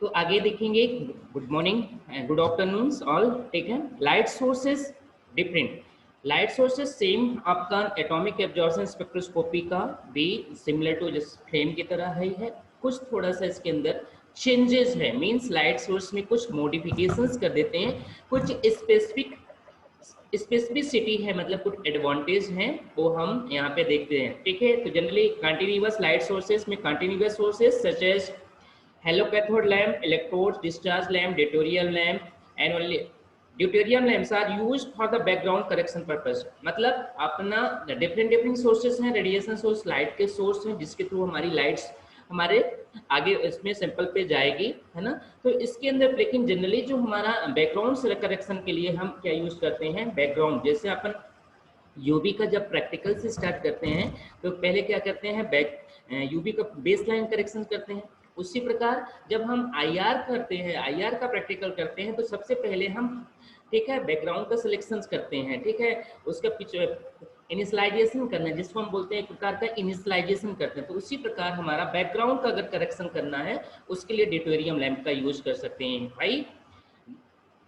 तो आगे देखेंगे। Good morning and good afternoon all. ठीक है, light sources different, light sources same आपका एटॉमिक एब्जॉर्प्शन स्पेक्ट्रोस्कोपी का भी सिमिलर टू जिस फ्लेम की तरह ही है। कुछ थोड़ा सा इसके अंदर चेंजेस है, मींस लाइट सोर्स में कुछ मॉडिफिकेशंस कर देते हैं, कुछ स्पेसिफिसिटी है, मतलब कुछ एडवांटेज हैं वो हम यहाँ पे देखते हैं। ठीक है, तो जनरली कंटिन्यूअस लाइट सोर्सेस में continuous sources such as hollow cathode lamp, electrode discharge lamp, deuterium lamp and only deuterium lamps are used for the background correction purpose. मतलब अपना डिफरेंट डिफरेंट सोर्सेस हैं, रेडिएशन सोर्स, लाइट के source हैं जिसके through हमारी lights हमारे आगे इसमें सैंपल पे जाएगी, है ना। तो इसके अंदर लेकिन जनरली जो हमारा बैकग्राउंड करेक्शन के लिए हम क्या यूज करते हैं, बैकग्राउंड। जैसे अपन यूबी का जब प्रैक्टिकल से स्टार्ट करते हैं तो पहले क्या करते हैं, यूबी का बेस लाइन करेक्शन करते हैं। उसी प्रकार जब हम आईआर करते हैं, आईआर का प्रैक्टिकल करते हैं, तो सबसे पहले हम, ठीक है, बैकग्राउंड का सिलेक्शन करते हैं। ठीक है, उसका इनिशलाइजेशन करना है जिसको हम बोलते हैं एक प्रकार का इनिशलाइजेशन करते हैं। तो उसी प्रकार हमारा बैकग्राउंड का अगर करेक्शन करना है उसके लिए ड्यूटेरियम लैम्प का यूज कर सकते हैं भाई।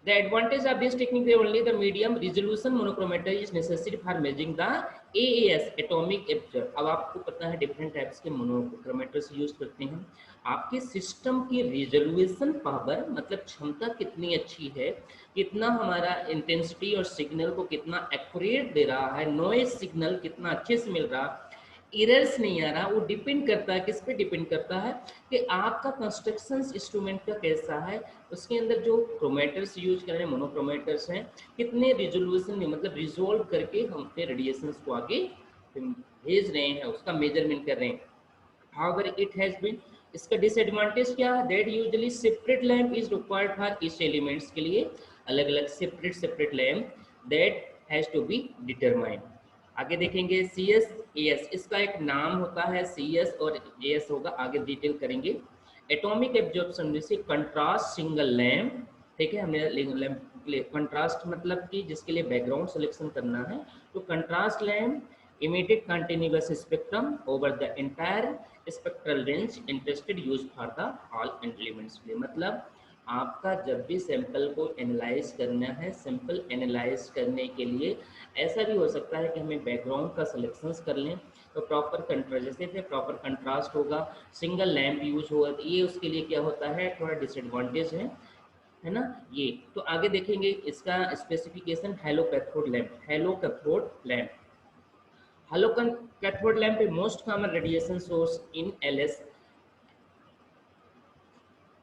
The advantage of this technique is only the medium resolution monochromator is necessary for measuring the AAS atomic absorb। अब आपको पता है डिफरेंट टाइप्स के मोनोक्रोमेटर से यूज करते हैं। आपके सिस्टम की रिजोल्यूशन पावर मतलब क्षमता कितनी अच्छी है, कितना हमारा इंटेंसिटी और सिग्नल को कितना एक्यूरेट दे रहा है, नॉइज सिग्नल कितना अच्छे से मिल रहा, एरर्स नहीं आ रहा, वो डिपेंड करता है, किस पे डिपेंड करता है कि आपका कंस्ट्रक्शन इंस्ट्रूमेंट का कैसा है, उसके अंदर जो क्रोमेटर्स यूज कर रहे हैं, मोनोक्रोमेटर्स हैं, कितने रिजोल्यूशन में मतलब रिजोल्व करके हम अपने रेडिएशंस को आगे भेज रहे हैं, उसका मेजरमेंट कर रहे हैं। हाउएवर इट हैज बीन, इसका डिसएडवांटेज क्या है, that usually separate lamp is required for each elements के लिए अलग अलग separate lamp that has to be determined. आगे देखेंगे सी एस ए एस, इसका एक नाम होता है, सी एस और ए एस होगा, आगे डिटेल करेंगे। एटॉमिक एब्जॉर्प्शन जैसे कंट्रास्ट सिंगल लैम्प। ठीक है, हमने लैम्प कंट्रास्ट मतलब कि जिसके लिए बैकग्राउंड सिलेक्शन करना है, तो contrast lamp emitted continuous spectrum over the entire spectral range interested used for the all elements। मतलब आपका जब भी सैंपल को एनालाइज करना है, सैंपल एनालाइज करने के लिए ऐसा भी हो सकता है कि हमें बैकग्राउंड का सिलेक्शन कर लें, तो प्रॉपर कंट्रास्ट, जैसे प्रॉपर कंट्रास्ट होगा, सिंगल लैम्प यूज होगा, तो ये उसके लिए क्या होता है, थोड़ा डिसएडवांटेज है ना ये। तो आगे देखेंगे इसका specification. Hello cathode lamp, hello cathode lamp, halogen cathode lamp a most common radiation source in LS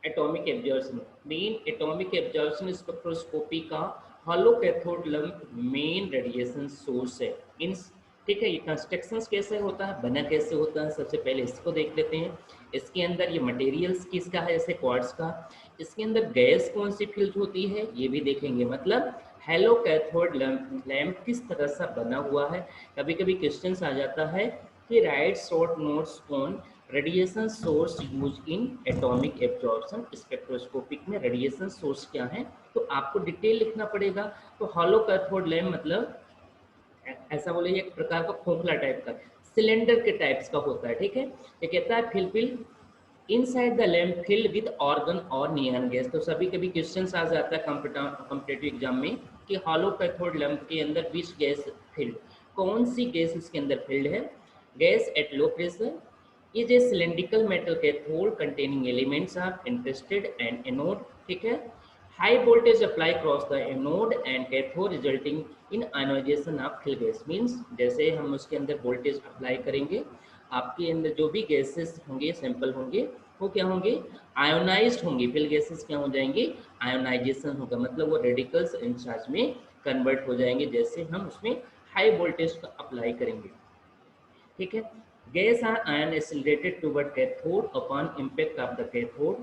atomic absorption. Main atomic absorption spectroscopy का hollow cathode lamp main radiation source है। इन, ठीक है, ये कंस्ट्रक्शन कैसे होता है, बना कैसे होता है, सबसे पहले इसको देख लेते हैं। इसके अंदर ये मटेरियल्स किसका है, जैसे क्वार्ट्ज का, इसके अंदर गैस कौन सी फिल्ट होती है ये भी देखेंगे। मतलब हेलो कैथोड लैम्प किस तरह से बना हुआ है। कभी कभी क्वेश्चन आ जाता है कि right short notes on radiation source use in atomic absorption spectroscopic में रेडिएशन सोर्स क्या है, तो आपको डिटेल लिखना पड़ेगा। तो हॉलो कैथोड लैम्प मतलब ऐसा बोले एक प्रकार का खोखला टाइप का सिलेंडर के टाइप्स का होता है। ठीक है, ये कहता है fill inside the lamp filled with argon और नियॉन गैस। तो सभी कभी क्वेश्चन आ जाता है कॉम्पिटेटिव एग्जाम में कि हॉलो कैथोड लैम्प के अंदर विच गैस फिल्ड, कौन सी गैस इसके अंदर फिल्ड है। Gas at low pressure is a cylindrical metal cathode containing elements of interested and anode। ठीक है, high voltage apply across the anode and cathode resulting in ionization of fill gas। means जैसे हम उसके अंदर voltage apply करेंगे, आपके अंदर जो भी गैसेस होंगे, सैंपल होंगे, वो क्या होंगे, आयोनाइज्ड होंगे। फिल गैसेस क्या हो जाएंगे, आयोनाइजेशन होगा, मतलब वो रेडिकल्स इंचार्ज में कन्वर्ट हो जाएंगे जैसे हम उसमें हाई वोल्टेज का अप्लाई करेंगे। ठीक है, gas are ion accelerated toward cathode upon impact of the cathode,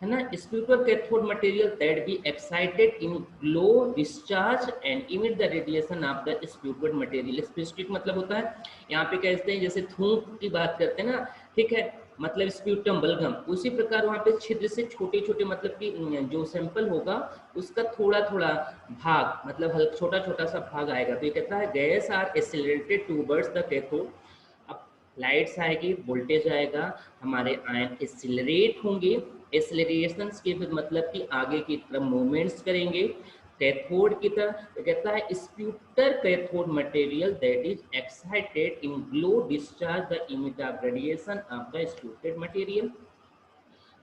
है ना। sputor cathode material that be excited in glow discharge and emit the radiation of the sputed material। स्पुटिक मतलब होता है, यहाँ पे कहते हैं जैसे थूक की बात करते हैं ना, ठीक है, मतलब स्प्यूटम बलगम, उसी प्रकार वहाँ पे छिद्र से छोटे छोटे मतलब कि जो सैंपल होगा उसका थोड़ा थोड़ा भाग, मतलब छोटा छोटा सा भाग आएगा। तो ये कहता है gas are accelerated towards the cathode lights आएगी, वोल्टेज आएगा, हमारे आयन एक्सिलरेट होंगे, एक्सिलरेशन के मतलब कि आगे की तरफ मूवमेंट्स करेंगे कैथोड की तरह। तो कहता है sputter cathode material that is excited in glow discharge the emit of radiation of the sputtered material.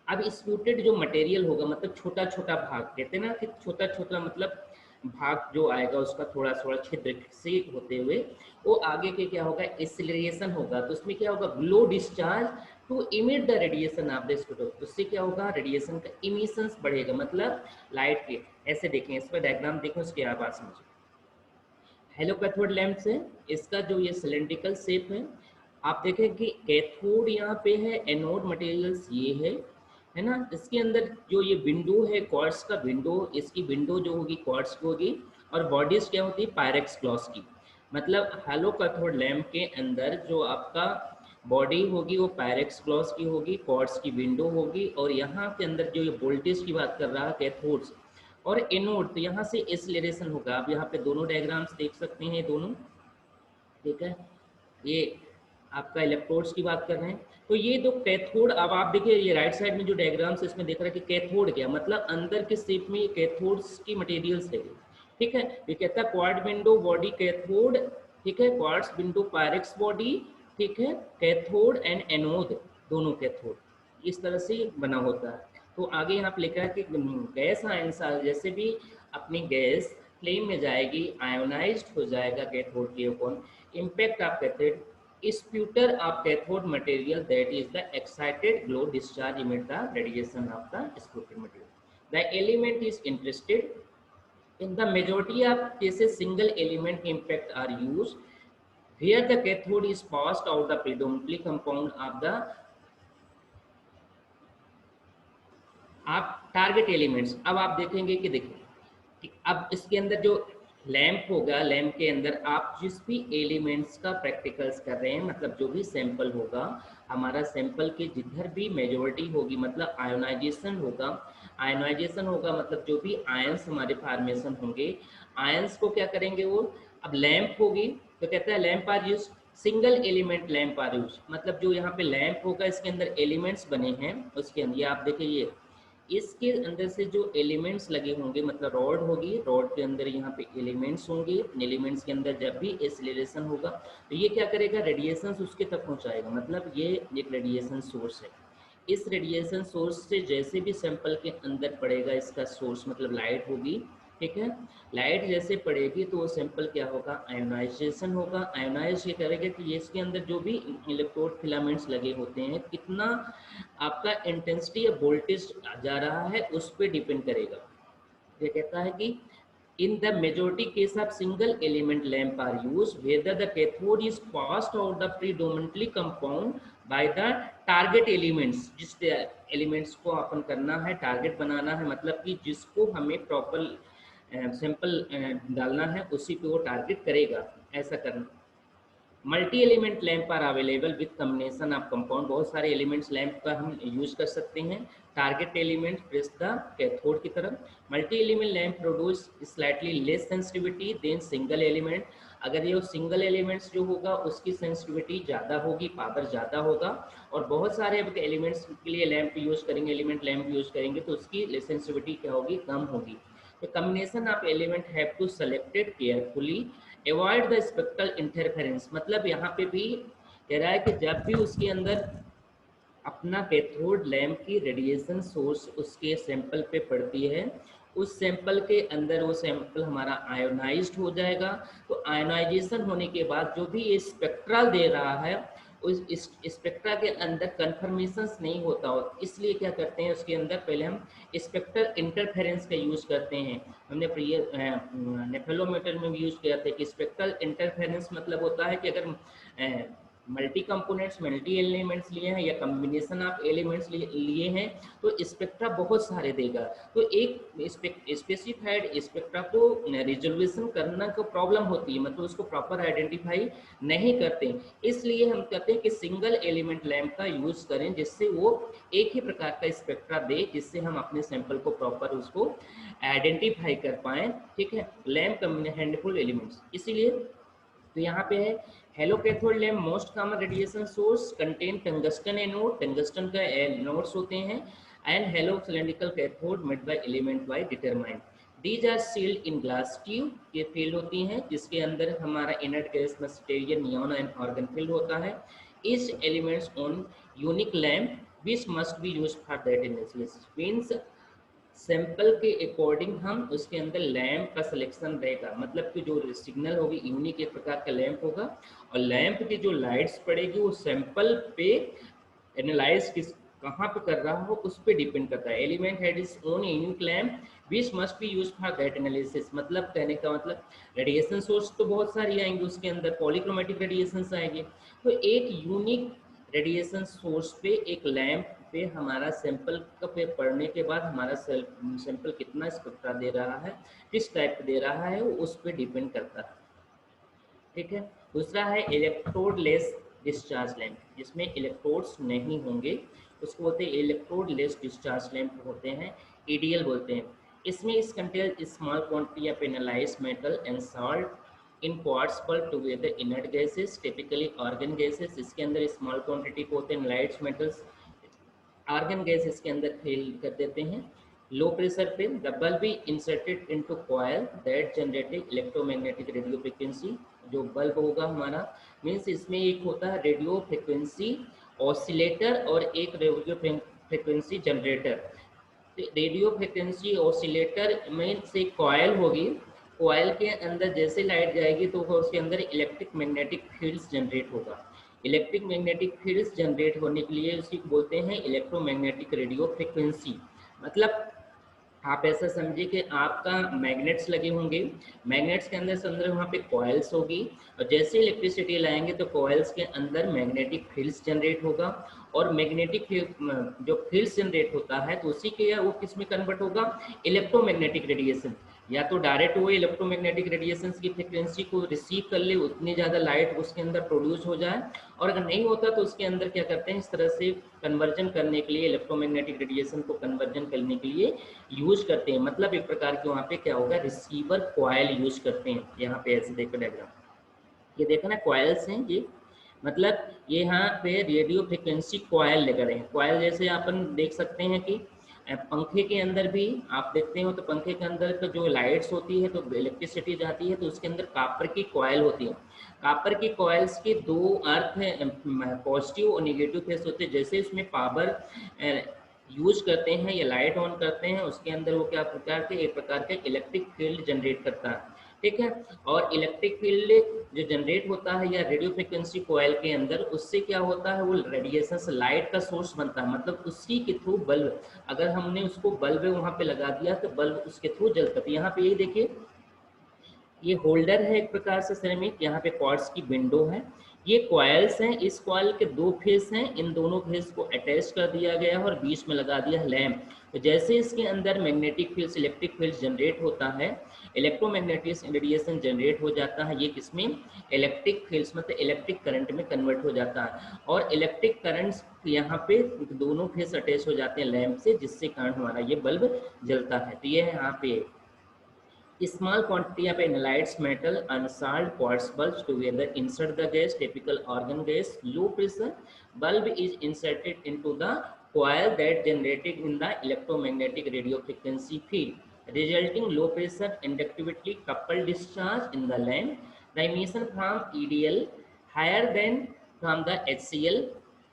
अब स्प्यूटेड जो मटेरियल होगा मतलब छोटा छोटा भाग, कहते हैं ना कि छोटा छोटा मतलब भाग जो आएगा उसका थोड़ा थोड़ा छिद्र से होते हुए वो आगे के क्या होगा एक्सिलरेशन होगा, तो उसमें क्या होगा glow discharge to emit the radiation of the sputter, उससे क्या होगा रेडिएशन का इमिशंस बढ़ेगा, मतलब लाइट के। ऐसे देखें, इस पर डायग्राम देखें उसके आप बात समझें। हेलो कैथोड लैंप से इसका जो ये सिलेंड्रिकल शेप है, आप देखें कि कैथोड यहाँ पे है, एनोड मटेरियल्स ये है ना, इसके अंदर जो ये विंडो है क्वार्ट्ज का विंडो, इसकी विंडो जो होगी क्वार्ट्ज की होगी, और बॉडीज क्या होती है पायरेक्स ग्लास की। मतलब हेलो कैथोड लैंप के अंदर जो आपका बॉडी होगी वो पायरेक्स ग्लास की होगी, क्वार्ट्ज की विंडो होगी, और यहाँ के अंदर जो ये वोल्टेज की बात कर रहा है कैथोड्स और एनोड, तो यहाँ से एक्सिलरेशन होगा। आप यहाँ पे दोनों डायग्राम्स देख सकते हैं दोनों, ठीक है, ये आपका इलेक्ट्रोड्स की बात कर रहे हैं। तो ये दो कैथोड, अब आप देखिए ये राइट साइड में जो डायग्राम्स इसमें देख रहा है कि कैथोड क्या मतलब अंदर के शेप में ये कैथोड्स की मटेरियल्स है, ठीक है। ये कहता है क्वाड विंडो बॉडी कैथोड, ठीक है, क्वार्ट्ज विंडो पायरेक्स बॉडी, ठीक है, कैथोड एंड एनोड दोनों कैथोड इस तरह से बना होता है। तो आगे यहाँ पे लिखा है कि गैस आयन जैसे भी अपनी गैस फ्लेम में जाएगी आयोनाइज्ड हो जाएगा कैथोड के ऊपर, impact of cathode sputter of cathode material that is the excited glow discharge emit the radiation of the sputter material. The element is interested in the majority of cases single element impact are used where the cathode is passed out the predominantly compound of the आप target elements. अब आप देखेंगे कि देखिए कि अब इसके अंदर जो लैंप होगा, लैंप के अंदर आप जिस भी एलिमेंट्स का प्रैक्टिकल्स कर रहे हैं मतलब जो भी सैंपल होगा, हमारा सैंपल के जिधर भी मेजोरिटी होगी मतलब आयोनाइजेशन होगा, आयोनाइजेशन होगा मतलब जो भी आयंस हमारे फॉर्मेशन होंगे, आयंस को क्या करेंगे वो, अब लैंप होगी तो कहता है lamp are use single element lamp are use, मतलब जो यहाँ पे लैंप होगा इसके अंदर एलिमेंट्स बने हैं, उसके अंदर ये आप देखिए ये इसके अंदर से जो एलिमेंट्स लगे होंगे मतलब रॉड होगी, रॉड के अंदर यहाँ पे एलिमेंट्स होंगे, एलिमेंट्स के अंदर जब भी एक्सीलरेशन होगा तो ये क्या करेगा रेडिएशन उसके तक पहुँचाएगा, मतलब ये एक रेडिएशन सोर्स है। इस रेडिएशन सोर्स से जैसे भी सैंपल के अंदर पड़ेगा इसका सोर्स मतलब लाइट होगी, ठीक है, लाइट जैसे पड़ेगी तो वो सैंपल क्या होगा आयोनाइजेशन होगा, आयोनाइज ये करेगा कि ये इसके अंदर जो भी इलेक्ट्रोड फिलामेंट्स लगे होते हैं कितना आपका इंटेंसिटी या वोल्टेज जा रहा है उस पर डिपेंड करेगा। ये कहता है कि in the majority case of single element lamp are used whether the cathode is passed out the predominantly compound by the target elements, जिस एलिमेंट्स को अपन करना है टारगेट बनाना है मतलब कि जिसको हमें प्रॉपर सैंपल डालना है उसी पे वो टारगेट करेगा, ऐसा करना। Multi element lamp are available with combination of compound, बहुत सारे एलिमेंट्स लैंप का हम यूज कर सकते हैं। Target element press the cathode की तरफ। Multi element lamp produce slightly less sensitivity than single element, अगर ये सिंगल एलिमेंट्स जो होगा उसकी सेंसिटिविटी ज़्यादा होगी, पावर ज़्यादा होगा, और बहुत सारे एलिमेंट्स के लिए लैंप यूज करेंगे, एलिमेंट लैंप यूज करेंगे तो उसकी सेंसिटिविटी क्या होगी कम होगी। The combination of element have to selected carefully, avoid the spectral interference, मतलब यहाँ पे भी कह रहा है कि जब भी उसके अंदर अपना कैथोड लैंप की रेडिएशन सोर्स उसके सैंपल पे पड़ती है, उस सैंपल के अंदर वो सैंपल हमारा आयोनाइज्ड हो जाएगा, तो आयोनाइजेशन होने के बाद जो भी ये स्पेक्ट्रा दे रहा है उस स्पेक्ट्रा के अंदर कन्फर्मेशंस नहीं होता हो, इसलिए क्या करते हैं उसके अंदर पहले हम स्पेक्ट्रल इंटरफेरेंस का यूज़ करते हैं। हमने नेफेलोमीटर में भी यूज़ किया था कि स्पेक्ट्रल इंटरफेरेंस मतलब होता है कि अगर मल्टी कंपोनेंट्स मल्टी एलिमेंट्स लिए हैं या कम्बिनेशन ऑफ एलिमेंट्स लिए हैं तो स्पेक्ट्रा बहुत सारे देगा, तो एक स्पेसिफाइड स्पेक्ट्रा को रिजोल्यूशन करना को प्रॉब्लम होती है, मतलब उसको प्रॉपर आइडेंटिफाई नहीं करते, इसलिए हम कहते हैं कि सिंगल एलिमेंट लैंप का यूज करें जिससे वो एक ही प्रकार का स्पेक्ट्रा दे, जिससे हम अपने सैंपल को प्रॉपर उसको आइडेंटिफाई कर पाएँ, ठीक है। लैंप हैंडफुल एलिमेंट्स, इसीलिए तो यहाँ पे है hollow cathode lamp most common radiation source contain tungsten anode, tungsten का एनोड्स होते हैं, and hollow cylindrical cathode made by element Y determine. These are sealed in glass tube, ये फील्ड होती हैं जिसके अंदर हमारा इनर्ट गैस मस्टेरियल नियॉन एंड ऑर्गन फील्ड होता है। इस elements on unique lamp which must be use for that analysis, means sample के अकॉर्डिंग हम उसके अंदर लैंप का सिलेक्शन रहेगा, मतलब कि जो सिग्नल होगी यूनिक एक प्रकार का लैंप होगा, और लैंप की जो लाइट्स पड़ेगी वो सैंपल पे एनालाइज किस कहाँ पे कर रहा हो उस पर डिपेंड करता है। Element had is own unique lamp which must be use for that analysis, मतलब कहने का मतलब रेडिएशन सोर्स तो बहुत सारी आएंगे, उसके अंदर पॉलीक्रोमेटिक रेडिएशन आएंगे, तो एक यूनिक रेडिएशन सोर्स पे एक लैंप पे हमारा सैंपल पे पढ़ने के बाद हमारा सैंपल कितना स्पेक्ट्रा दे रहा है, किस टाइप दे रहा है, वो उस पर डिपेंड करता है। ठीक है। दूसरा है इलेक्ट्रोड लेस डिस्चार्ज लैंप, जिसमें इलेक्ट्रोड्स नहीं होंगे, उसको बोलते हैं इलेक्ट्रोड लेस डिस्चार्ज लैंप होते हैं, ईडीएल बोलते हैं। इसमें इस contain small quantity of analyze metal and salt in quartz पर together inert gases typically argon gases, इसके अंदर स्मॉल क्वांटिटी को होते हैं लाइट्स मेटल्स, आर्गन गैस इसके अंदर फिल कर देते हैं। लो प्रेशर पे the bulb be inserted into coil that generated electromagnetic radio frequency, जो बल्ब होगा हमारा मीन्स इसमें एक होता है रेडियो फ्रिक्वेंसी ऑसिलेटर और एक radio frequency generator. Radio frequency oscillator में से कॉइल होगी, कॉइल के अंदर जैसे लाइट जाएगी तो उसके अंदर इलेक्ट्रिक मैग्नेटिक फील्ड्स जनरेट होगा। इलेक्ट्रिक मैग्नेटिक फील्ड्स जनरेट होने के लिए उसी को बोलते हैं इलेक्ट्रोमैग्नेटिक रेडियो फ्रिक्वेंसी। मतलब आप ऐसा समझिए कि आपका मैग्नेट्स लगे होंगे, मैग्नेट्स के अंदर वहाँ पे कॉइल्स होगी, और जैसे इलेक्ट्रिसिटी लाएंगे तो कॉइल्स के अंदर मैग्नेटिक फील्ड्स जनरेट होगा, और मैग्नेटिक जो फील्ड्स जनरेट होता है तो उसी के वो किस में कन्वर्ट होगा, इलेक्ट्रोमैग्नेटिक रेडिएशन। या तो डायरेक्ट वो इलेक्ट्रोमैग्नेटिक रेडिएशन की फ्रिक्वेंसी को रिसीव कर ले, उतनी ज़्यादा लाइट उसके अंदर प्रोड्यूस हो जाए, और अगर नहीं होता तो उसके अंदर क्या करते हैं, इस तरह से कन्वर्जन करने के लिए इलेक्ट्रोमैग्नेटिक रेडिएशन को कन्वर्जन करने के लिए यूज करते हैं। मतलब एक प्रकार के वहाँ पे क्या होगा, रिसीवर कॉइल यूज करते हैं। यहाँ पे ऐसे देखो डायग्राम, ये देखो ना कॉइल्स हैं ये, मतलब ये यहाँ पे रेडियो फ्रिक्वेंसी कॉइल लगा रहे हैं। कॉइल जैसे अपन देख सकते हैं कि पंखे के अंदर भी आप देखते हो तो पंखे के अंदर तो जो लाइट्स होती है तो इलेक्ट्रिसिटी जाती है तो उसके अंदर कापर की कॉइल होती है। कापर की कॉइल्स के दो अर्थ हैं, पॉजिटिव और निगेटिव फेस होते हैं। जैसे इसमें पावर यूज करते हैं या लाइट ऑन करते हैं उसके अंदर वो क्या प्रकार के एक प्रकार के इलेक्ट्रिक फील्ड जनरेट करता है। ठीक है। और इलेक्ट्रिक फील्ड जो जनरेट होता है या रेडियो फ्रिक्वेंसी कॉइल के अंदर, उससे क्या होता है, वो रेडिएशन से लाइट का सोर्स बनता है, मतलब उसी के थ्रू बल्ब, अगर हमने उसको बल्ब वहाँ पे लगा दिया तो बल्ब उसके थ्रू जलता है। यहाँ पे यही देखिए, ये होल्डर है एक प्रकार से सिरेमिक, यहाँ पे क्वार्ट्ज की विंडो है, ये कॉइल्स हैं, इस कॉइल के दो फेस हैं, इन दोनों फेस को अटैच कर दिया गया है और बीच में लगा दिया है लैंप। तो जैसे इसके अंदर magnetic fields electric fields generate होता है, इलेक्ट्रोमैग्नेटिक रेडिएशन जनरेट हो जाता है, ये किसमें, इलेक्ट्रिक फील्ड्स मतलब इलेक्ट्रिक करंट में कन्वर्ट हो जाता है, और इलेक्ट्रिक करंट्स यहाँ पे दोनों फेस अटैच हो जाते हैं लैंप से, जिससे कारण हमारा ये बल्ब जलता है। तो ये है यहाँ पे small quantity of analytes metal and salt quartz bulbs together insert the gas, typical argon gas, low pressure. Bulb is inserted into the coil that generated in the electromagnetic radio frequency field, resulting low pressure inductively coupled discharge in the lamp. The emission from EDL higher than from the HCl,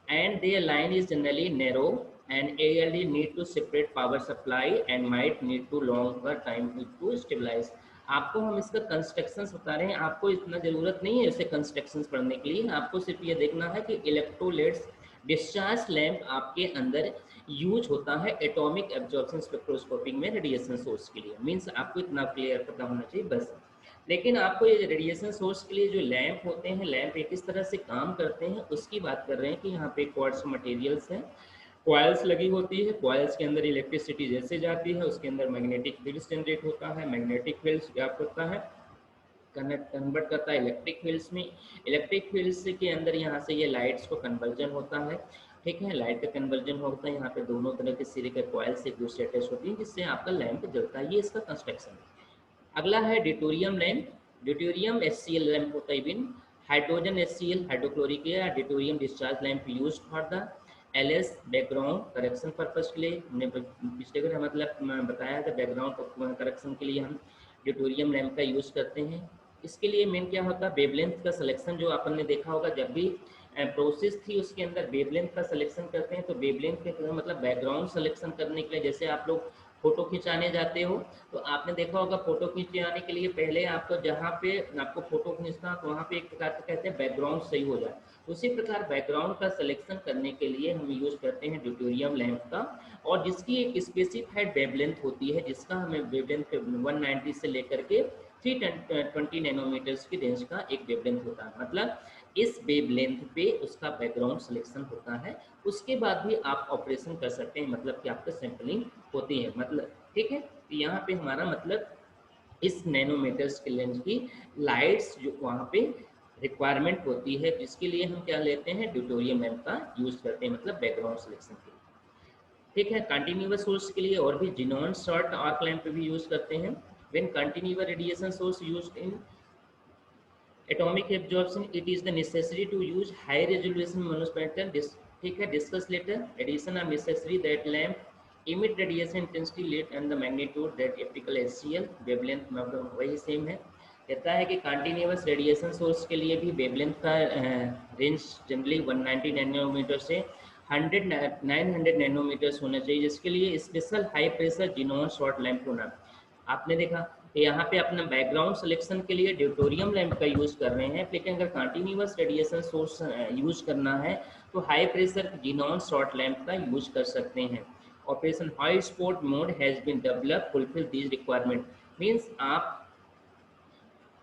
and their line is generally narrow, and ALD need to separate power supply and might need to longer time to stabilize। आपको हम इसका constructions बता रहे हैं, आपको इतना ज़रूरत नहीं है इसे कंस्ट्रक्शंस पढ़ने के लिए, आपको सिर्फ ये देखना है कि इलेक्ट्रोलेट्स डिस्चार्ज लैंप आपके अंदर यूज होता है एटॉमिक एब्जॉर्प्शन स्पेक्ट्रोस्कोपिंग में रेडिएशन सोर्स के लिए। मीन्स आपको इतना क्लियर पता होना चाहिए बस। लेकिन आपको ये रेडिएशन सोर्स के लिए जो लैंप होते हैं, लैंप एक किस तरह से काम करते हैं उसकी बात कर रहे हैं कि यहाँ पे क्वार्ट्ज मटेरियल्स हैं, कॉइल्स लगी होती है, कॉइल्स के अंदर इलेक्ट्रिसिटी जैसे जाती है उसके अंदर मैग्नेटिक फील्ड्स जनरेट होता है, मैग्नेटिक फील्ड्स क्या करता है, कन्वर्ट करता है इलेक्ट्रिक फील्ड्स में, इलेक्ट्रिक फील्ड्स के अंदर यहाँ से ये लाइट्स को कन्वर्जन होता है। ठीक है, लाइट का कन्वर्जन होता है, यहाँ पे दोनों तरह के सिरे के कॉइल्स एक दूसरे अटैच होती हैं जिससे आपका लैंप जलता है। ये इसका कंस्ट्रक्शन है। अगला है deuterium lamp. Deuterium HCl lamp होता है बिन हाइड्रोजन HCl हाइड्रोक्लोरिक या deuterium discharge lamp use for the LS background correction purpose के लिए। हमने पिछले बार मतलब बताया था बैकग्राउंड करेक्शन के लिए हम ड्यूटेरियम लैंप का यूज करते हैं। इसके लिए मेन क्या होता है, वेवलेंथ का सिलेक्शन। जो अपन ने देखा होगा जब भी प्रोसेस थी उसके अंदर वेवलेंथ का सिलेक्शन करते हैं, तो वेवलेंथ के मतलब बैकग्राउंड सिलेक्शन करने के लिए, जैसे आप लोग फोटो खिंचाने जाते हो तो आपने देखा होगा फोटो खिंचाने के लिए पहले आपको जहाँ पे आपको फोटो खींचना तो वहाँ पे एक प्रकार से कहते हैं बैकग्राउंड सही हो जाए। उसी प्रकार बैकग्राउंड का सिलेक्शन करने के लिए हम यूज करते हैं ड्यूटेरियम लैंप का, और जिसकी एक स्पेसिफाइड वेवलेंथ होती है, जिसका हमें वेवलेंथ 190 से लेकर के 320 नैनोमीटर्स की रेंज का एक वेवलेंथ होता है। मतलब इस वेवलेंथ पे उसका बैकग्राउंड सिलेक्शन होता है, उसके बाद भी आप ऑपरेशन कर सकते हैं, मतलब कि आपका सैंपलिंग होती है। मतलब ठीक है, तो यहाँ पे हमारा मतलब इस नैनोमीटर्स के लेंथ की लाइट्स जो वहाँ पे रिक्वायरमेंट होती है, जिसके लिए हम क्या लेते हैं, ड्यूटेरियम लैंप का यूज करते हैं, मतलब बैकग्राउंड सिलेक्शन के लिए। ठीक है, कंटिन्यूअस सोर्स के लिए और भी जिनॉन शॉर्ट आर्क लैंप भी यूज करते हैं। When continuous radiation source used in atomic absorption, it is the necessary to use high resolution monospectral ठीक है, discuss later. Addition are necessary that lamp emit radiation intensity late and the magnitude that optical HCl wavelength मतलब वही same है। कहता है कि continuous radiation source के लिए भी वेवलेंथ का रेंज जनरली 190 नैनोमीटर से 900 नैनोमीटर्स होना चाहिए, जिसके लिए special high pressure xenon short lamp होना। आपने देखा कि यहाँ पे अपना बैकग्राउंड सिलेक्शन के लिए ड्यूटेरियम लैंप का यूज कर रहे हैं, लेकिन अगर कंटिन्यूअस रेडिएशन सोर्स यूज करना है तो high pressure xenon short lamp का यूज कर सकते हैं। Operation high spot mode has been develop fulfil these requirement. Means आप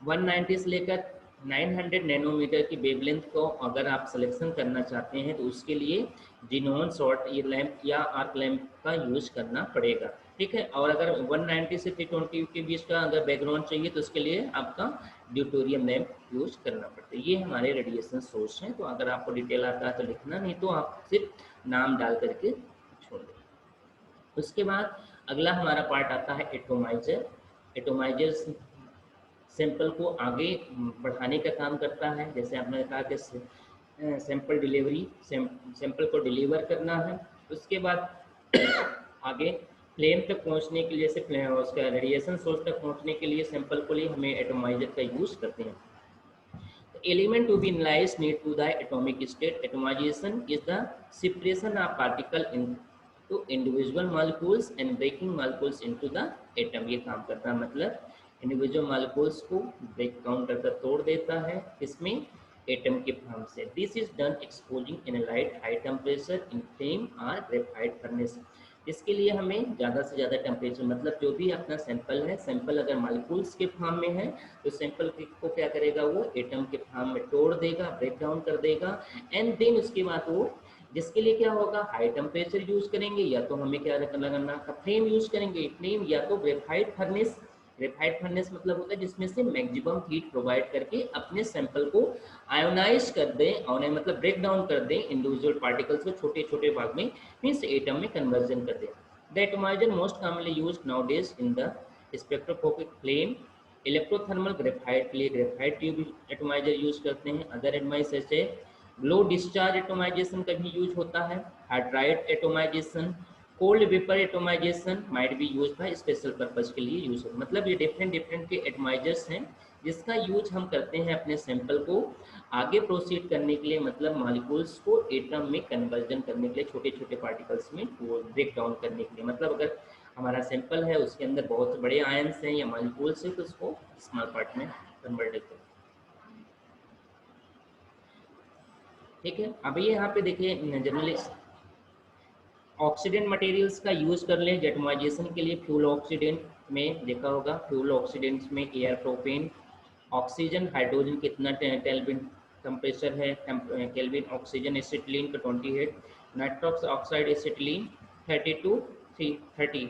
190 से लेकर 900 नैनोमीटर की वेवलेंथ को अगर आप सिलेक्शन करना चाहते हैं तो उसके लिए जिनॉन शॉर्ट ये लैंप या आर्क लैंप का यूज करना पड़ेगा। ठीक है, और अगर 190 से 320 के बीच का अगर बैकग्राउंड चाहिए तो उसके लिए आपका ड्यूटेरियम लैंप यूज करना पड़ता है। ये हमारे रेडिएशन सोर्स हैं, तो अगर आपको डिटेल आता है तो लिखना, नहीं तो आप सिर्फ नाम डाल करके छोड़ दें। उसके बाद अगला हमारा पार्ट आता है एटोमाइजर। एटोमाइजर सैंपल को आगे बढ़ाने का काम करता है। जैसे आपने कहा कि सैंपल डिलीवरी, सैंपल को डिलीवर करना है, उसके बाद आगे फ्लेम तक पहुंचने के लिए, से उसका रेडिएशन सोर्स तक पहुंचने के लिए सैंपल को लिए हमें एटोमाइजर का यूज करते हैं। Element to be analyzed need to the atomic state. Atomization is the separation of particle into individual molecules and breaking molecules into the atom. ये काम करता है, मतलब individual molecules को break down कर तोड़ देता है, इसमें एटम के फॉर्म से। This is done exposing in a light high temperature in flame or graphite furnace. इसके लिए हमें ज़्यादा से ज़्यादा टेम्परेचर, मतलब जो भी अपना सैंपल है, सैंपल अगर मालिक्यूल्स के फॉर्म में है तो सैंपल को क्या करेगा, वो एटम के फॉर्म में तोड़ देगा, ब्रेक डाउन कर देगा, एंड देन उसके बाद वो, जिसके लिए क्या होगा, हाई टेम्परेचर यूज करेंगे, या तो हमें क्या लगाना, फ्लेम यूज करेंगे, फ्लेम या तो ग्रेफाइट फर्नेस। ग्रेफाइट फर्नेस मतलब होता है जिसमें से मैक्सिमम हीट प्रोवाइड करके अपने सैंपल को आयोनाइज कर दें, और मतलब ब्रेक डाउन कर दें इंडिविजुअल पार्टिकल्स को छोटे छोटे भाग में, मीन्स एटम में कन्वर्जन कर दें। The atomizer most commonly used nowadays in the spectroscopic flame. Electrothermal graphite के लिए ग्रेफाइट ट्यूब एटमाइजर यूज करते हैं। अदर एटमाइजर से ग्लो डिस्चार्ज एटोमाइजेशन का भी यूज होता है। Hydride atomisation, cold vapour atomisation might be use by special purpose के लिए यूज होता है। मतलब ये डिफरेंट के एटमाइजर्स हैं जिसका यूज हम करते हैं अपने सैंपल को आगे प्रोसीड करने के लिए, मतलब मॉलिक्यूल्स को एटम में कन्वर्जन करने के लिए, छोटे छोटे पार्टिकल्स में वो ब्रेक डाउन करने के लिए। मतलब अगर हमारा सैंपल है उसके अंदर बहुत बड़े आयंस हैं या मॉलिक्यूल्स हैं तो उसको स्मॉल पार्ट में कन्वर्ट करते हैं। ठीक है, अब ये यहाँ पे देखिए जनरली ऑक्सीडेंट मटेरियल्स का यूज कर लें एटमाइजेशन के लिए। फ्यूल ऑक्सीडेंट में देखा होगा, फ्यूल ऑक्सीडेंट्स में एयर, प्रोपेन, ऑक्सीजन, हाइड्रोजन कितना केल्विन टेम्परेचर है, केल्विन, ऑक्सीजन एसिटिलीन का 28, Nitrox oxide acetylene 32 30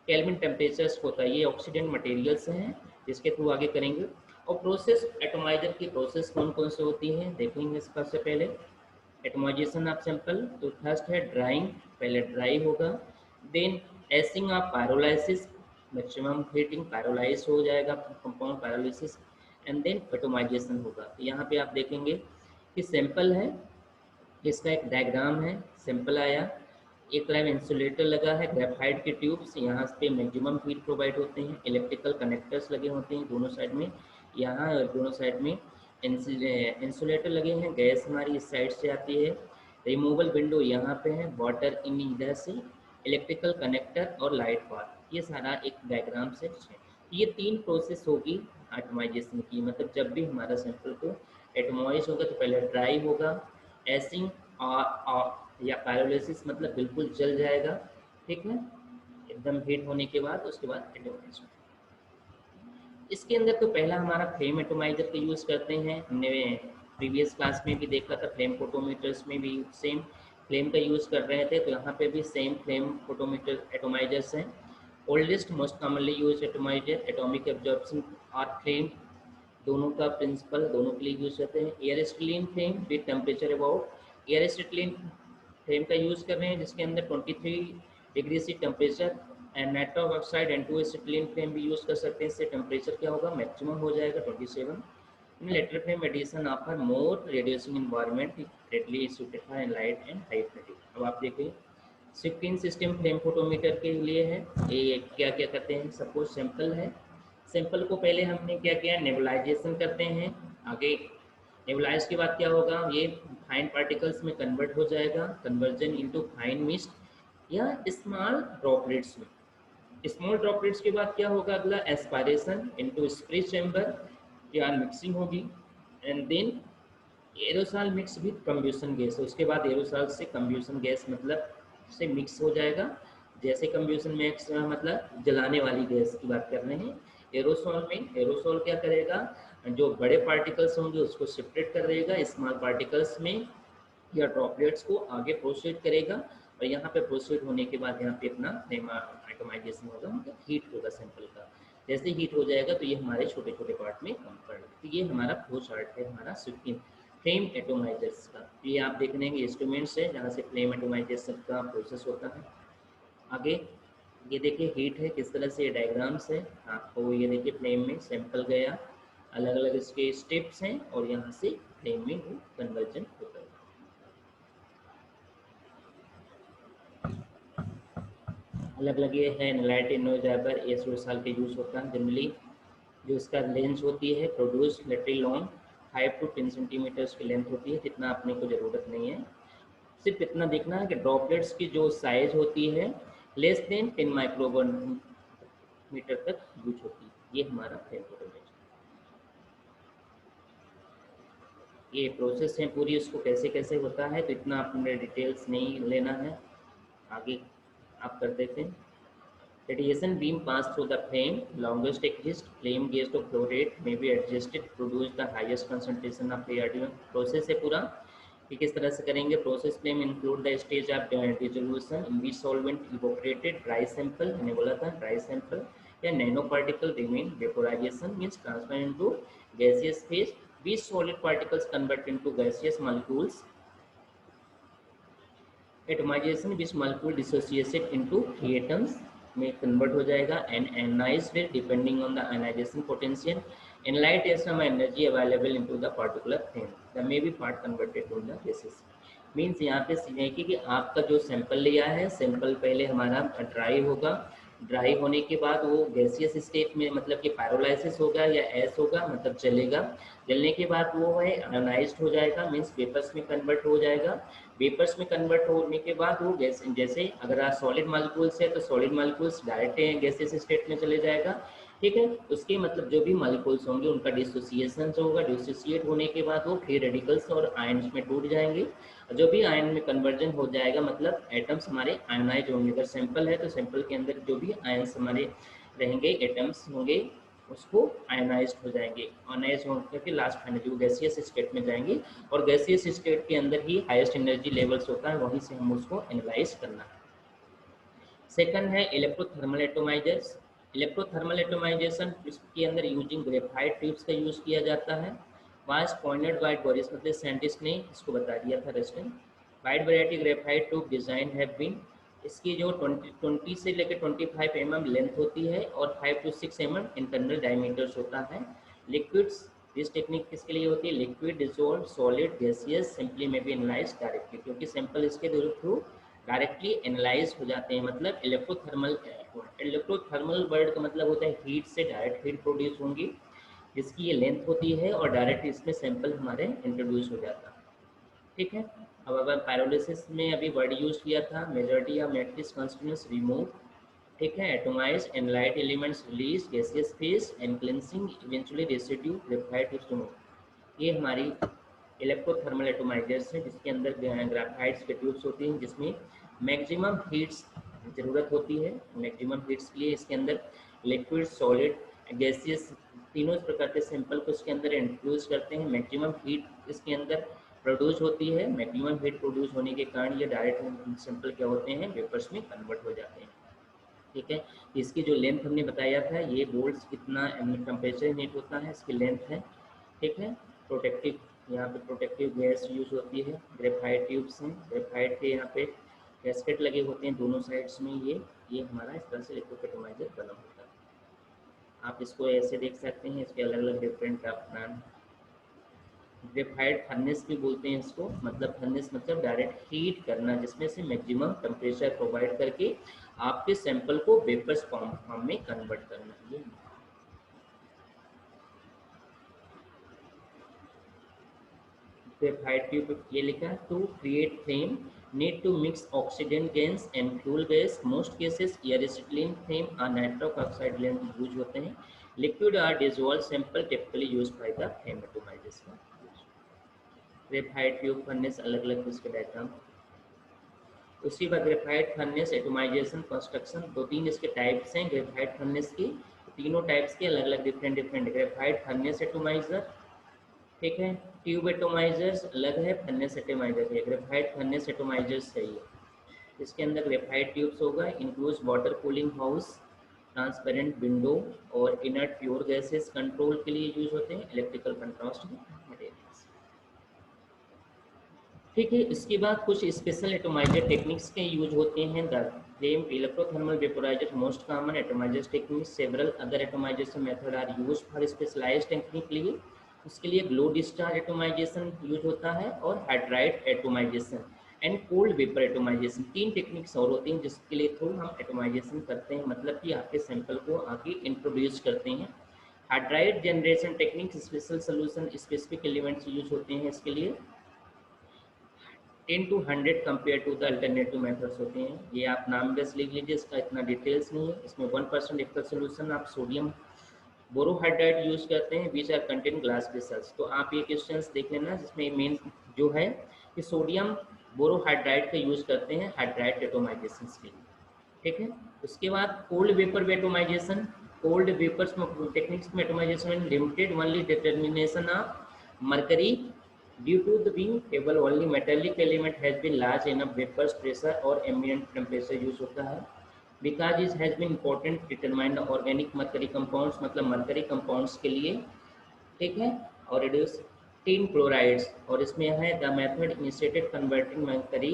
kelvin temperatures होता है। ये ऑक्सीडेंट मटेरियल्स हैं जिसके थ्रू आगे करेंगे। और प्रोसेस एटमाइजर की प्रोसेस कौन कौन से होती हैं देखेंगे। सबसे पहले एटमाइजेशन ऑफ सैंपल, तो फर्स्ट है ड्राइंग, पहले ड्राई होगा, then ashing of pyrolysis, maximum heating, pyrolyze हो जाएगा compound pyrolysis, and then atomization होगा। तो यहाँ पे आप देखेंगे कि सैंपल है, इसका एक डायग्राम है, सैंपल आया, एक तरफ इंसुलेटर लगा है, ग्रेफाइट के ट्यूब्स, यहाँ पे मैक्सिमम हीट प्रोवाइड होते हैं, इलेक्ट्रिकल कनेक्टर्स लगे होते हैं दोनों साइड में, यहाँ दोनों साइड में इंसुलेटर लगे हैं, गैस हमारी इस साइड से आती है, रिमूवल विंडो यहाँ पे है, वाटर इन इधर से, इलेक्ट्रिकल कनेक्टर और लाइट पाथ, ये सारा एक डायग्राम से है। ये 3 प्रोसेस होगी एटमाइजेशन की, मतलब जब भी हमारा सैंपल को एटमाइज होगा तो पहले ड्राई होगा, एसिंग या पायरोलिसिस मतलब बिल्कुल जल जाएगा, ठीक है, एकदम हीट होने के बाद उसके बाद एटमाइज। इसके अंदर तो पहला हमारा फ्लेम एटोमाइजर का यूज़ करते हैं, हमने प्रीवियस क्लास में भी देखा था, फ्लेम फोटोमीटर्स में भी सेम फ्लेम का यूज़ कर रहे थे, तो यहाँ पे भी सेम फ्लेम फोटोमीटर एटोमाइजर्स हैं। Oldest most commonly use atomizer atomic absorption और फ्लेम, दोनों का प्रिंसिपल दोनों के लिए यूज करते हैं। Air acetylene flame with temperature about, air acetylene flame का यूज़ कर रहे हैं जिसके अंदर 23 डिग्री से temperature, and nitrous oxide and 2 acetylene flame भी यूज़ कर सकते हैं, इससे टेम्परेचर क्या होगा मैक्सिमम हो जाएगा 27। In latter flame addition offer more radiation environment readily suited for light and high flame. अब आप देखिए सिक्किन सिस्टम फ्लेम फोटोमीटर के लिए है, ये क्या क्या करते हैं, सपोज सैंपल है, सैंपल को पहले हमने क्या किया नेबुलाइजेशन करते हैं, आगे नेबुलाइज के बाद क्या होगा, ये फाइन पार्टिकल्स में कन्वर्ट हो जाएगा, कन्वर्जन इनटू फाइन मिस्ट या स्मॉल ड्रॉपलेट्स में, स्मॉल ड्रॉपलेट्स के बाद क्या होगा अगला एस्पायरेशन इनटू स्प्रे चैम्बर या मिक्सिंग होगी, and then aerosol mix with combustion gas, उसके बाद एरोसॉल से कंब्यूशन गैस मतलब से मिक्स हो जाएगा, जैसे कंब्यूशन मिक्स मतलब जलाने वाली गैस की बात कर रहे हैं। एरोसॉल में एरोसॉल क्या करेगा, जो बड़े पार्टिकल्स होंगे उसको सेपरेट कर देगा, स्मॉल पार्टिकल्स में या ड्रॉपलेट्स को आगे प्रोसीड करेगा, और यहाँ पे प्रोसीड होने के बाद यहाँ पे अपना एटमाइजेशन होगा, मतलब हीट होगा सैंपल का, जैसे हीट हो जाएगा तो ये हमारे छोटे छोटे पार्ट में कम पड़, तो ये हमारा फ्लो चार्ट है हमारा फ्लेम एटोमाइजर्स का। ये आप देख रहे हैं इंस्ट्रूमेंट्स है जहाँ से फ्लेम एटोमाइजेशन का प्रोसेस होता है। आगे ये देखिए हीट है किस तरह से, ये डायग्राम्स है आपको, ये देखिए फ्लेम में सैंपल गया, अलग अलग इसके स्टेप्स हैं और यहाँ से फ्लेम में वो कन्वर्जन होता है। अलग अलग ये है एनालाइट इनोजाइबर एसोसाल के यूज़ होता है जनरली, जो इसका लेंथ होती है प्रोड्यूस लेटरी लॉन्ग 5 to 10 सेंटीमीटर्स की लेंथ होती है, जितना अपने को ज़रूरत नहीं है, सिर्फ इतना देखना है कि ड्रॉपलेट्स की जो साइज होती है लेस देन 10 माइक्रोवन मीटर तक यूज होती है, ये हमारा फ्लेम फोटोमीटर। ये प्रोसेस है पूरी, उसको कैसे कैसे होता है तो इतना आपने डिटेल्स नहीं लेना है, आगे आप कर देते हैं। Radiation beam pass through the flame, longest exist, flame gas to flow rate may be adjusted to produce the highest concentration of radium। Process है पूरा कि किस तरह से करेंगे। Process flame include the stage of dissolution in which solvent evaporated, dry sample मैंने बोला था ड्राई सैंपल, या nano particle remain, vaporisation means transfer into gaseous phase, which solid particles convert into gaseous molecules, atomisation which molecule dissociated into free atoms में convert हो जाएगा, and analysed depending on the ionisation potential, analyte is some energy available into the particular flame that may be part converted to the gases। Means यहाँ पे देखिए कि आपका जो sample लिया है, सैंपल पहले हमारा ड्राई होगा, ड्राई होने के बाद वो गैसियस स्टेट में मतलब कि पायरोलाइसिस होगा या एस होगा मतलब जलेगा, जलने के बाद वो है आयोनाइज्ड हो जाएगा, मीन्स वेपर्स में कन्वर्ट हो जाएगा, वेपर्स में कन्वर्ट होने के बाद वो गैस, जैसे अगर आप सॉलिड मॉलिक्यूल्स है तो solid molecules direct gaseous state में चले जाएगा, ठीक है, उसके मतलब जो भी मॉलिक्यूल्स होंगे उनका डिसोसिएशन होगा, डिसोसिएट होने के बाद वो फ्री रेडिकल्स और आयन्स में टूट जाएंगे, जो भी आयन में कन्वर्जन हो जाएगा मतलब एटम्स हमारे आयनाइज होंगे। अगर सैंपल है तो सैंपल के अंदर जो भी आयन्स हमारे रहेंगे एटम्स होंगे उसको आयनाइज हो जाएंगे, आयनाइज होकर के लास्ट फाइनली वो गैसियस स्टेट में जाएंगे, और गैसियस स्टेट के अंदर ही हाईएस्ट एनर्जी लेवल्स होता है, वहीं से हम उसको एनालाइज करना है। सेकंड है इलेक्ट्रोथर्मल एटोमाइजर्स। इलेक्ट्रोथर्मल एटोमाइजेशन इसके अंदर यूजिंग ग्रेफाइट ट्यूब्स का यूज़ किया जाता है। वाज पॉइंटेड बाय बोरिस मतलब साइंटिस्ट ने इसको बता दिया था रेस्टन। Wide variety graphite tube design have been, इसकी जो 20 से लेकर 25 mm लेंथ होती है और 5 to 6 mm इंटरनल डायमीटर्स होता है। लिक्विड्स दिस टेक्निक किसके लिए होती है? Liquid, dissolve, solid, gaseous simply में बी एनालाइज डायरेक्टली, क्योंकि सैंपल इसके थ्रू डायरेक्टली एनालाइज हो जाते हैं। मतलब इलेक्ट्रोथर्मल, इलेक्ट्रोथर्मल वर्ड का मतलब होता है हीट से डायरेक्ट हीट प्रोड्यूस होंगी, जिसकी ये लेंथ होती है, और डायरेक्ट इसमें सैंपल हमारे इंट्रोड्यूस हो जाता है। ठीक है। अब अगर पायरोलिसिस में अभी वर्ड यूज किया था, majority of matrix constituents remove, ठीक है, atomise analyte elements release gaseous phase and cleansing eventually residue graphite is remove. ये हमारी इलेक्ट्रोथर्मल एटोमाइजर्स हैं, जिसके अंदर ग्रेफाइट्स के ट्यूब्स होती हैं, जिसमें मैक्सिमम हीट्स ज़रूरत होती है। मैक्सिमम हीट्स के लिए इसके अंदर लिक्विड, सॉलिड, गैसियस तीनों प्रकार के सैंपल को इसके अंदर इंट्रोड्यूस करते हैं। मैक्सिमम हीट इसके अंदर प्रोड्यूस होती है। मैक्सिमम हीट प्रोड्यूस होने के कारण ये डायरेक्ट सैंपल क्या होते हैं, वेपर्स में कन्वर्ट हो जाते हैं। ठीक है। इसकी जो लेंथ हमने बताया था, ये बोल्ट्स कितना टेम्परेचर हीट होता है, इसकी लेंथ है। ठीक है। प्रोटेक्टिव, यहाँ पे प्रोटेक्टिव गैस यूज होती है। ग्रेफाइट ट्यूब्स हैं, ग्रेफाइट के यहाँ पे गैस्केट लगे होते हैं दोनों साइड्स में। ये हमारा इस तरह से लिक्विड बना होता है। आप इसको ऐसे देख सकते हैं, इसके अलग अलग डिफरेंट नाम। ग्रेफाइट फर्नेस भी बोलते हैं इसको, मतलब फर्नेस मतलब डायरेक्ट हीट करना, जिसमें से मैक्सिमम टेम्परेचर प्रोवाइड करके आपके सैंपल को वेपर्स फॉर्म में कन्वर्ट करना। ये ग्रेफाइट ट्यूब ये लिखा, to create flame need to mix oxygen gas and fuel gas. Most cases air acetylene flame or nitric oxide flame use होते हैं। liquid or dissolved sample typically used by the flame atomization। Graphite tube furnace अलग अलग इसके diagram. उसके बाद graphite furnace atomisation construction, दो तीन इसके टाइप्स हैं ग्रेफाइट फर्नेस की। तीनों टाइप्स के अलग अलग डिफरेंट ग्रेफाइट फर्नेस एटोमाइजर, ठीक है। ट्यूब एटोमाइजर्स अलग है, फर्नेस एटोमाइजर है। ग्रेफाइट फर्नेस एटोमाइजर्स चाहिए, इसके अंदर ग्रेफाइट ट्यूब्स होगा, includes water cooling house, transparent window और इनर्ट प्योर गैसेस कंट्रोल के लिए यूज होते हैं। इलेक्ट्रिकल कंट्रास्ट मटेरियल्स, ठीक है। इसके बाद कुछ स्पेशल एटोमाइजर टेक्निक्स के यूज होते हैं। The flame electrothermal vaporiser most common atomiser techniques, several other atomisation method are use for specialised technique के लिए। उसके लिए ग्लो डिस्चार्ज एटोमाइजेशन यूज होता है, और hydride atomisation and cold vapour atomisation, तीन टेक्निक्स और होती हैं जिसके लिए थ्रू हम एटोमाइजेशन करते हैं, मतलब कि आपके सैंपल को आगे इंट्रोड्यूस करते हैं। Hydride generation technique, special solution specific elements use होते हैं इसके लिए। 10 to 100 compare to the alternative methods होते हैं। ये आप नाम बस लिख लीजिए, इसका इतना डिटेल्स नहीं है। इसमें 1% एक्सल सोल्यूशन आप सोडियम बोरोहाइड्राइड यूज करते हैं, which are contain glass vessels. तो आप ये क्वेश्चंस देख लेना, जिसमें मेन जो है कि सोडियम बोरोहाइड्राइड का यूज करते हैं हाइड्राइड एटोमाइजेशन के लिए, ठीक है। उसके बाद cold vapour atomisation, cold vapours techniques में एटोमाइजेशन में limited only determination of mercury due to the being able only metallic element has been large enough vapors pressure or ambient temperature use होता है। because it has been important determine the organic mercury compounds, मतलब mercury compounds के लिए, ठीक है। और reduce tin chlorides, और इसमें है the method initiated converting mercury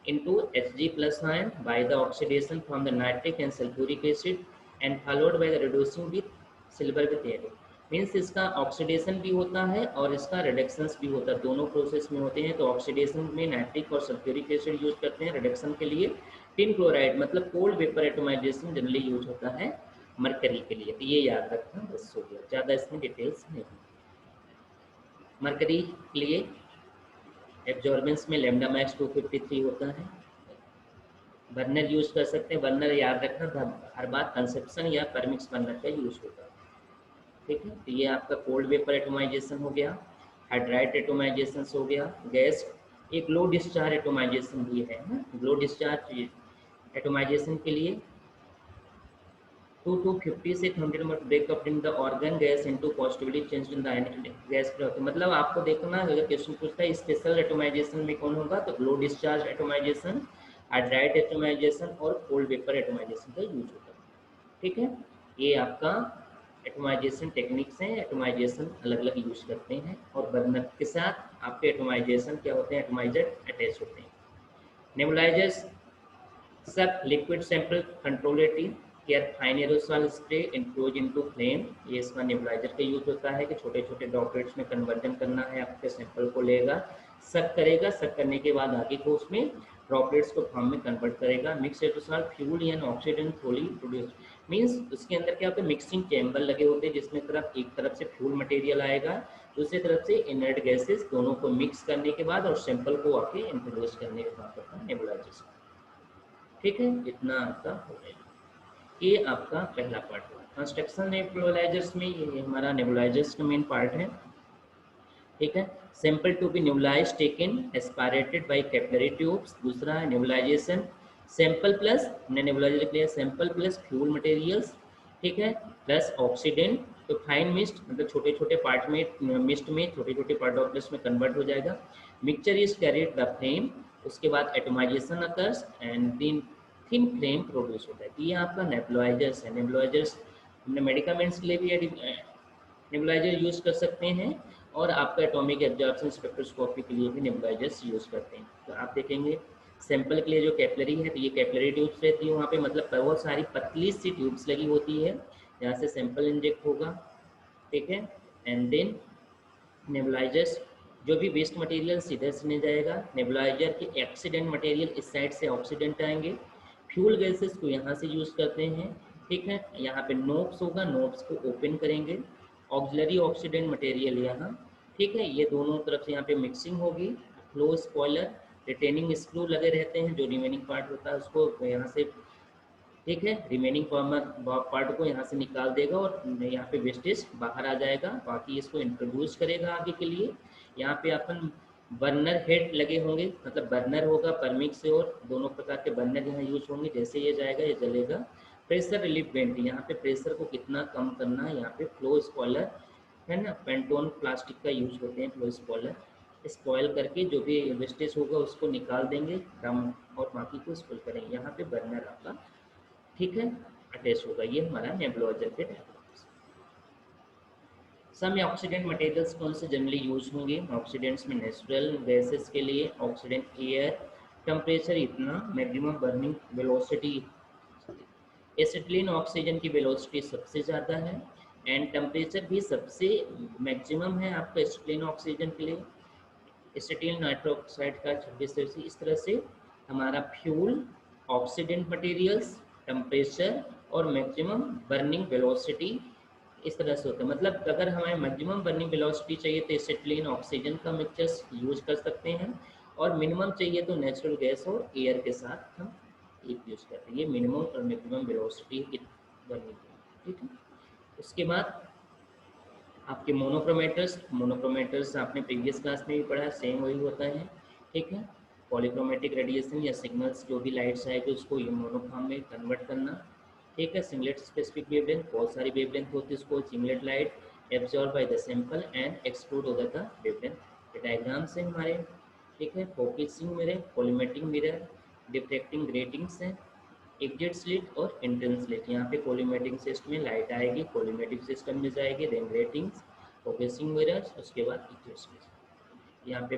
into Hg plus ion by the oxidation from the nitric and sulfuric acid and followed by the reducing with silver with air। Means इसका oxidation भी होता है और इसका reductions भी होता है, दोनों प्रोसेस में होते हैं। तो ऑक्सीडेशन में नाइट्रिक और सल्फ्यूरिक एसिड यूज करते हैं, रिडक्शन के लिए टिन क्लोराइड, मतलब cold vapour atomisation generally use होता है मरकरी के लिए। तो ये याद रखना बस हो गया, ज़्यादा इसमें डिटेल्स नहीं। मरकरी के लिए एब्जॉर्बेंस में लैम्डा मैक्स 253 होता है। बर्नर यूज कर सकते हैं, बर्नर याद रखना हर बार कंसेप्शन या परमिक्स बर्नर का यूज होता है, ठीक है। तो ये आपका कोल्ड वेपर एटोमाइजेशन हो गया, हाइड्राइड एटोमाइजेशन हो गया। गैस एक ग्लो डिस्चार्ज एटोमाइजेशन भी है ना, ग्लो डिस्चार्ज एटोमाइजेशन के लिए 2 to 50 से 100 minute breakup in the organ gas into positively change in the gas, मतलब आपको देखना अगर क्वेश्चन पूछता है स्पेशल एटोमाइजेशन में कौन होगा, तो glow discharge atomisation, hydride atomisation और कोल्ड वेपर एटोमाइजेशन का यूज होता है, ठीक है। ये आपका एटोमाइजेशन टेक्निक्स हैं, एटोमाइजेशन अलग अलग यूज करते हैं, और बर्नर के साथ आपके एटोमाइजेशन क्या होते हैं, एटोमाइजर अटैच होते हैं। नेबुलाइजर्स सब लिक्विड सैंपल कंट्रोलेटिव केयर fine aerosol spray infuse into flame, ये इसका नेबुलाइजर का यूज होता है कि छोटे छोटे ड्रॉपलेट्स में कन्वर्जन करना है, आपके सैंपल को लेगा, सक करेगा, सक करने के बाद आगे को उसमें ड्रॉपलेट्स को फॉर्म में कन्वर्ट करेगा। Mix aerosol fuel and oxidant थोड़ी प्रोड्यूस, मीन्स उसके अंदर क्या होता है, मिक्सिंग चैम्बर लगे होते हैं जिसमें एक तरफ से फ्यूल मटेरियल आएगा, दूसरी तरफ से इनर्ट गैसेस, दोनों को मिक्स करने के बाद और सैंपल को आके इंट्रोड्यूस करने के बाद होता है नेबुलाइजेशन। ठीक है, इतना आपका हो गया। ये आपका पहला पार्ट हुआ कंस्ट्रक्शन नेबुलाइजर्स में, ये हमारा नेबुलाइजर्स का मेन पार्ट है। ठीक है, sample to be nebulised taken aspirated by capillary tubes. दूसरा है नेबुलाइजेशन सैंपल प्लस, हमने नेबुलाइजर के लिए सैंपल प्लस फ्यूल मटेरियल्स, ठीक है, प्लस ऑक्सीडेंट, तो फाइन मिस्ट मतलब छोटे छोटे पार्ट में मिस्ट में छोटे छोटे पार्ट ड्रॉपलेट्स में कन्वर्ट हो जाएगा। Mixture is carried the flame, उसके बाद atomisation occurs and then thin flame produce होता है। ये आपका नेबुलाइजर्स है। नेबुलाइजर्स हमने मेडिकामेंट्स के लिए भी नेबुलाइजर यूज़ कर सकते हैं और आपका एटॉमिक एब्जॉर्प्शन स्पेक्ट्रोस्कोपी के लिए भी नेबुलाइजर्स यूज़ करते हैं। तो आप देखेंगे सैंपल के लिए जो कैपिलरी है, तो ये कैपिलरी ट्यूब्स रहती है वहाँ पे, मतलब बहुत सारी पतली सी ट्यूब्स लगी होती है जहाँ से सैंपल इंजेक्ट होगा। ठीक है, एंड देन नेबुलाइजर्स जो भी वेस्ट मटेरियल सीधे से नहीं जाएगा, नेबुलाइजर के एक्सीडेंट मटेरियल इस साइड से ऑक्सीडेंट आएंगे, फ्यूल गैसेस को यहाँ से यूज़ करते हैं। ठीक है, यहाँ पे नोब्स होगा, नोब्स को ओपन करेंगे, ऑक्सिलरी ऑक्सीडेंट मटेरियल यहाँ, ठीक है, ये दोनों तरफ से यहाँ पे मिक्सिंग होगी। फ्लो स्पॉइलर रिटेनिंग स्क्रू लगे रहते हैं, जो रिमेनिंग पार्ट होता है उसको यहाँ से, ठीक है, रिमेनिंग पार्ट को यहाँ से निकाल देगा और यहाँ पे वेस्टेज बाहर आ जाएगा। बाकी इसको इंट्रोड्यूस करेगा आगे के लिए। यहाँ पे अपन बर्नर हेड लगे होंगे, मतलब बर्नर होगा परमिक्स से, और दोनों प्रकार के बर्नर यहाँ यूज होंगे। जैसे ये जाएगा ये जलेगा। प्रेशर रिलीफ वेंट, यहाँ पे प्रेशर को कितना कम करना है, यहाँ पे फ्लो स्पॉइलर है ना, पेंटोन प्लास्टिक का यूज होते हैं फ्लो स्पॉइलर, स्पॉइल करके जो भी वेस्टेज होगा उसको निकाल देंगे ड्रम, और बाकी को स्पॉइल करेंगे। यहाँ पे बर्नर आपका, ठीक है, अटैच होगा। ये हमारा नेबुलाइजर के डायग्राम्स। सम ऑक्सीडेंट मटेरियल्स कौन से जनरली यूज होंगे ऑक्सीडेंट्स में? नेचुरल गैसेस के लिए ऑक्सीडेंट एयर, टेम्परेचर इतना, maximum burning velocity, acetylene oxygen की वेलोसिटी सबसे ज़्यादा है एंड टेम्परेचर भी सबसे मैक्सिमम है आपका एसिटिलीन ऑक्सीजन के लिए। एसिटिल नाइट्रोक्साइड का 26 इस तरह से हमारा फ्यूल, ऑक्सीडेंट मटेरियल्स, टेम्परेचर और मैक्सिमम बर्निंग वेलोसिटी इस तरह से होता है। मतलब अगर हमें मैक्सिमम बर्निंग वेलोसिटी चाहिए तो एसिटिलीन ऑक्सीजन का मिक्सचर्स यूज कर सकते हैं, और मिनिमम चाहिए तो नेचुरल गैस और एयर के साथ हम एक यूज करते हैं। ये मिनिमम और मैक्सिमम वेलोसिटी बर्निंग, ठीक है। उसके बाद आपके मोनोक्रोमेटर्स आपने प्रीवियस क्लास में भी पढ़ा, सेम वही होता है। ठीक है, पॉलीक्रोमेटिक रेडिएशन या सिग्नल्स जो भी लाइट्स आएगी उसको ये मोनोफॉर्म में कन्वर्ट करना। ठीक है, सिंगलेट स्पेसिफिक वेवलेंथ, बहुत सारी वेवलेंथ होती है, उसको singlet light absorb by the sample and exclude हो जाता वेवलेंथ। ये डायग्राम से हमारे, ठीक है, focusing mirror, कॉलीमेटिक mirror, diffracting greetings हैं, एग्जिट स्लिट और एंट्रेंस स्लिट। यहाँ पे कॉलीमेटिक सिस्टम में लाइट आएगी, कॉलीमेटिक सिस्टम में जाएगी, देन ग्रेटिंग्स, फोकसिंग मिरर्स, उसके बाद एग्जिट स्लिट। यहाँ पे